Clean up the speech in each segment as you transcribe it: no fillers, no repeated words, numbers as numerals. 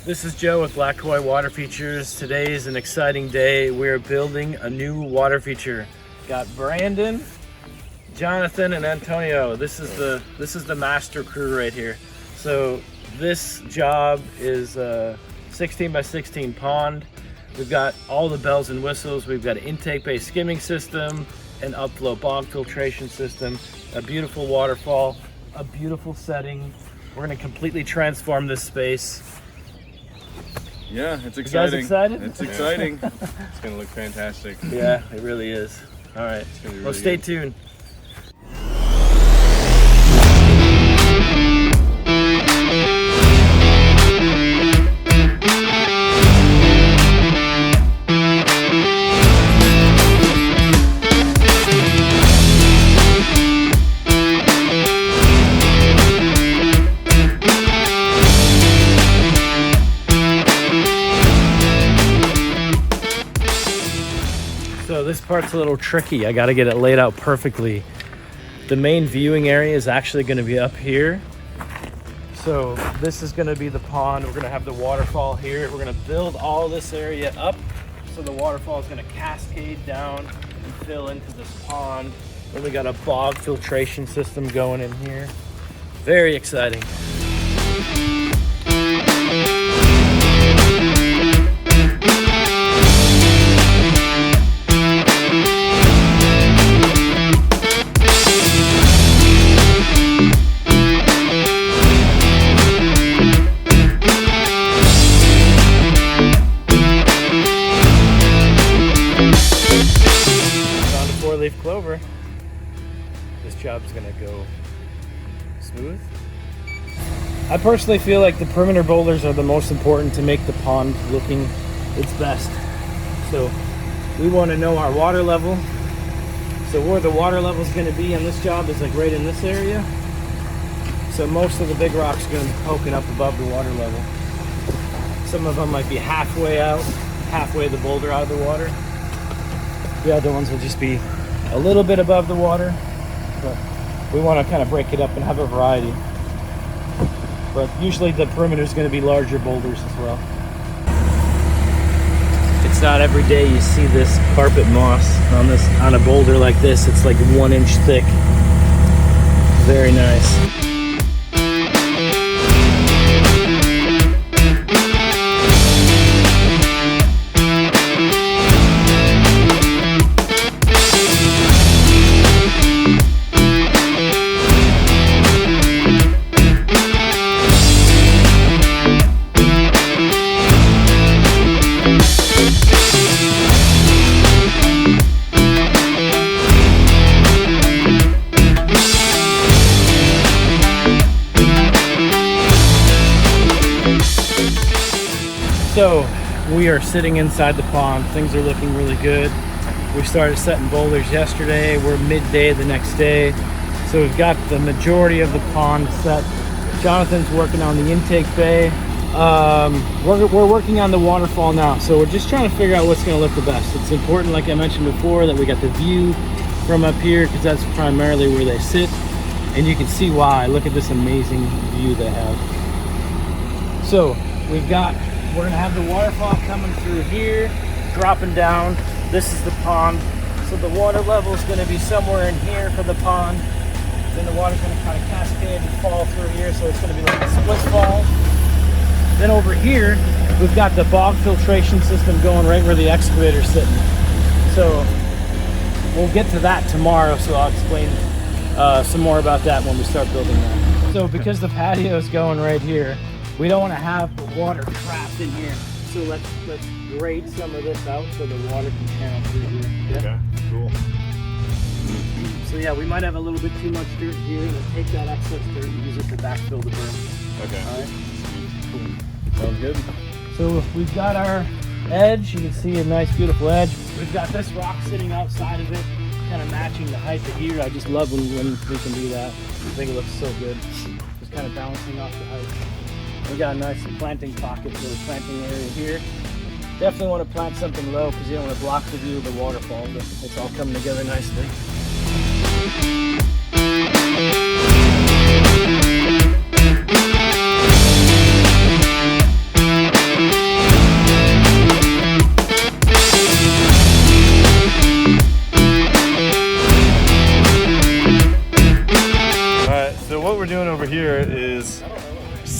This is Joe with Black Koi Water Features. Today is an exciting day. We're building a new water feature. Got Brandon, Jonathan, and Antonio. This is the master crew right here. So this job is a 16 by 16 pond. We've got all the bells and whistles. We've got an intake-based skimming system, an upflow bog filtration system, a beautiful waterfall, a beautiful setting. We're gonna completely transform this space. Yeah, it's exciting. You guys excited? It's exciting. It's gonna look fantastic. Yeah, it really is. All right, well, stay tuned. So this part's a little tricky. I got to get it laid out perfectly. The main viewing area is actually going to be up here. So this is going to be the pond. We're going to have the waterfall here. We're going to build all this area up. So the waterfall is going to cascade down and fill into this pond. Then we got a bog filtration system going in here. Very exciting. Four-leaf clover. This job's gonna go smooth. I personally feel like the perimeter boulders are the most important to make the pond looking its best. So we want to know our water level. So where the water level is going to be on this job is like right in this area. So most of the big rocks are going to be poking up above the water level. Some of them might be halfway out, halfway the boulder out of the water. The other ones will just be a little bit above the water, but we want to kind of break it up and have a variety. But usually the perimeter is going to be larger boulders as well. It's not every day you see this carpet moss on a boulder like this. It's like 1 inch thick. Very nice. So we are sitting inside the pond. Things are looking really good. We started setting boulders yesterday. We're midday the next day. So we've got the majority of the pond set. Jonathan's working on the intake bay. We're working on the waterfall now. So we're just trying to figure out what's gonna look the best. It's important, like I mentioned before, that we got the view from up here because that's primarily where they sit. And you can see why. Look at this amazing view they have. So we're gonna have the waterfall coming through here, dropping down. This is the pond. So the water level is gonna be somewhere in here for the pond. Then the water's gonna kind of cascade and fall through here. So it's gonna be like a split fall. Then over here, we've got the bog filtration system going right where the excavator's sitting. So we'll get to that tomorrow. So I'll explain some more about that when we start building that. So because the patio is going right here, we don't want to have the water trapped in here. So let's grade some of this out so the water can channel through here. Yeah? Okay, cool. So yeah, we might have a little bit too much dirt here. We'll take that excess dirt and use it to backfill the berm. Okay. All right. Cool. Sounds good. So we've got our edge. You can see a nice, beautiful edge. We've got this rock sitting outside of it, kind of matching the height of here. I just love when we can do that. I think it looks so good. Just kind of balancing off the height. We got a nice planting pocket for the planting area here. Definitely want to plant something low because you don't want to block the view of the waterfall, but it's all coming together nicely.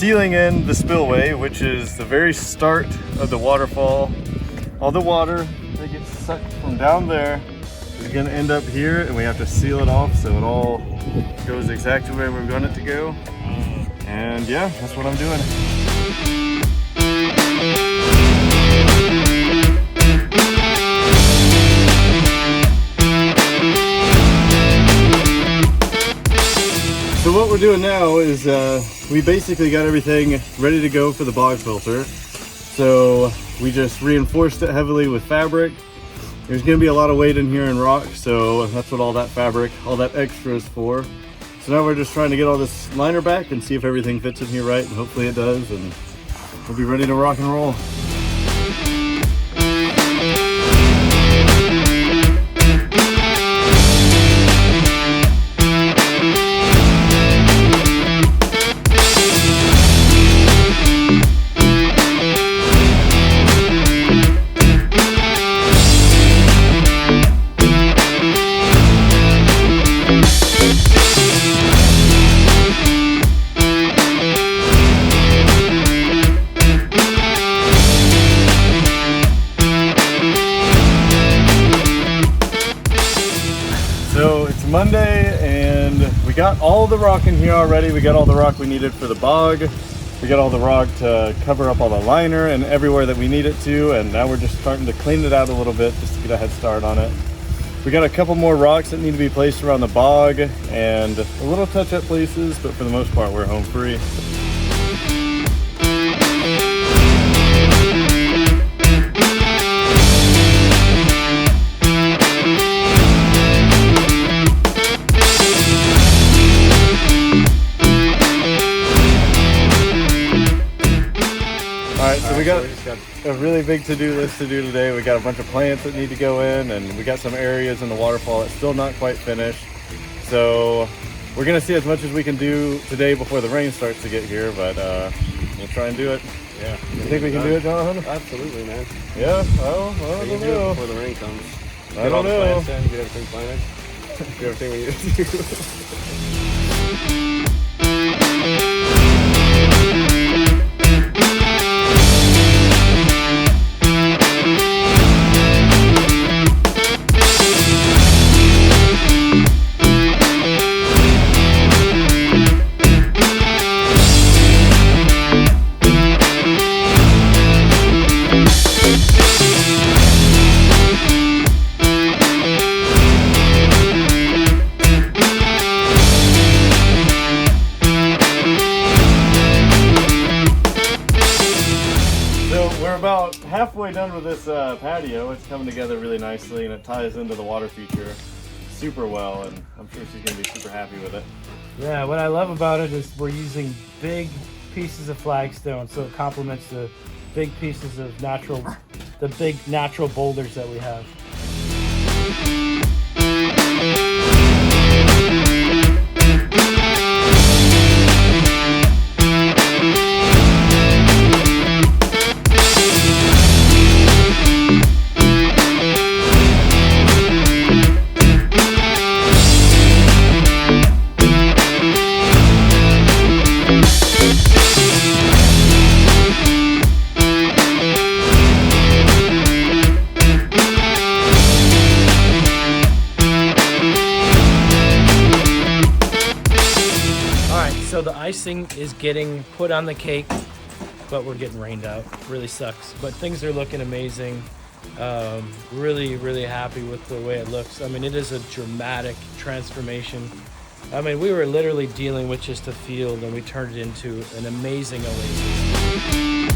sealing in the spillway, which is the very start of the waterfall. All the water that gets sucked from down there is gonna end up here, and we have to seal it off so it all goes exactly where we want it to go. And yeah, that's what I'm doing. So what we're doing now is we basically got everything ready to go for the bog filter. So we just reinforced it heavily with fabric. There's going to be a lot of weight in here in rock, so that's what all that fabric, all that extra is for. So now we're just trying to get all this liner back and see if everything fits in here right, and hopefully it does, and we'll be ready to rock and roll. So it's Monday and we got all the rock in here already. We got all the rock we needed for the bog. We got all the rock to cover up all the liner and everywhere that we need it to. And now we're just starting to clean it out a little bit just to get a head start on it. We got a couple more rocks that need to be placed around the bog and a little touch-up places, but for the most part, we're home free. Alright, so we got a really big to-do list to do today. We got a bunch of plants that need to go in, and we got some areas in the waterfall that's still not quite finished. So we're going to see as much as we can do today before the rain starts to get here, but we'll try and do it. Yeah. You think we can do it, Jonathan? Absolutely, man. Yeah? Oh, I don't know. Before the rain comes. I don't know. Get everything planted. Get everything we need to do. About halfway done with this patio. It's coming together really nicely and it ties into the water feature super well, and I'm sure she's gonna be super happy with it. Yeah, what I love about it is we're using big pieces of flagstone, so it complements the big pieces of the big natural boulders that we have. So the icing is getting put on the cake, but we're getting rained out. Really sucks, but things are looking amazing. Really, really happy with the way it looks. I mean, it is a dramatic transformation. I mean, we were literally dealing with just a field and we turned it into an amazing oasis.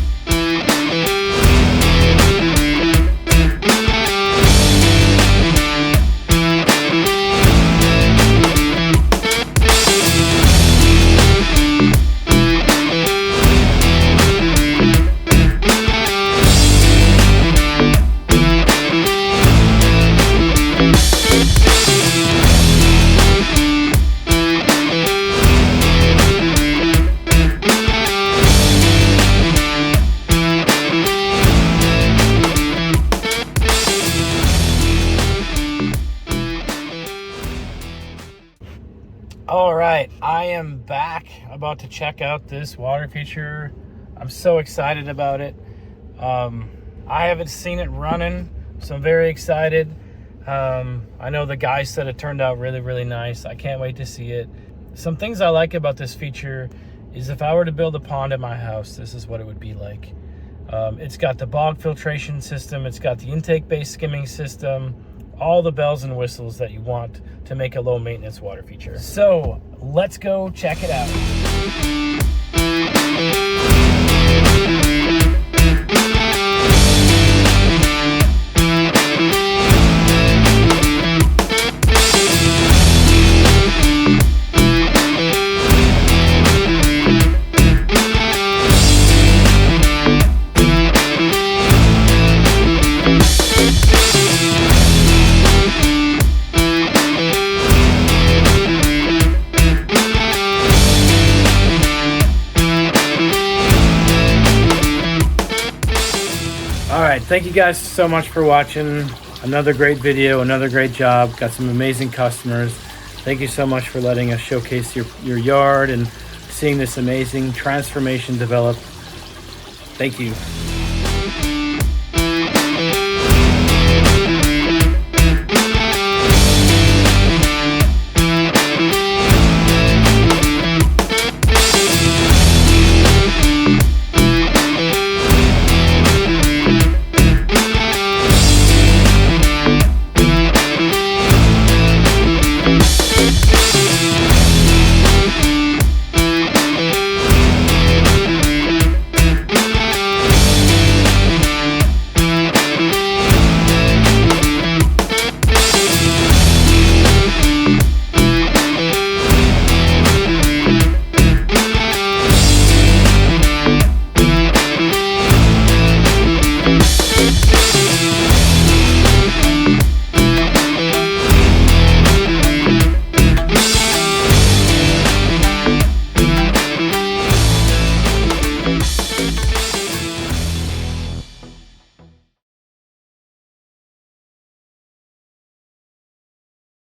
All right, I am back. about to check out this water feature. I'm so excited about it. I haven't seen it running, so I'm very excited. I know the guy said it turned out really, really nice. I can't wait to see it. Some things I like about this feature is if I were to build a pond at my house, this is what it would be like. It's got the bog filtration system, it's got the intake-based skimming system, all the bells and whistles that you want to make a low maintenance water feature. So let's go check it out. All right, thank you guys so much for watching. Another great video, another great job. Got some amazing customers. Thank you so much for letting us showcase your yard and seeing this amazing transformation develop. Thank you.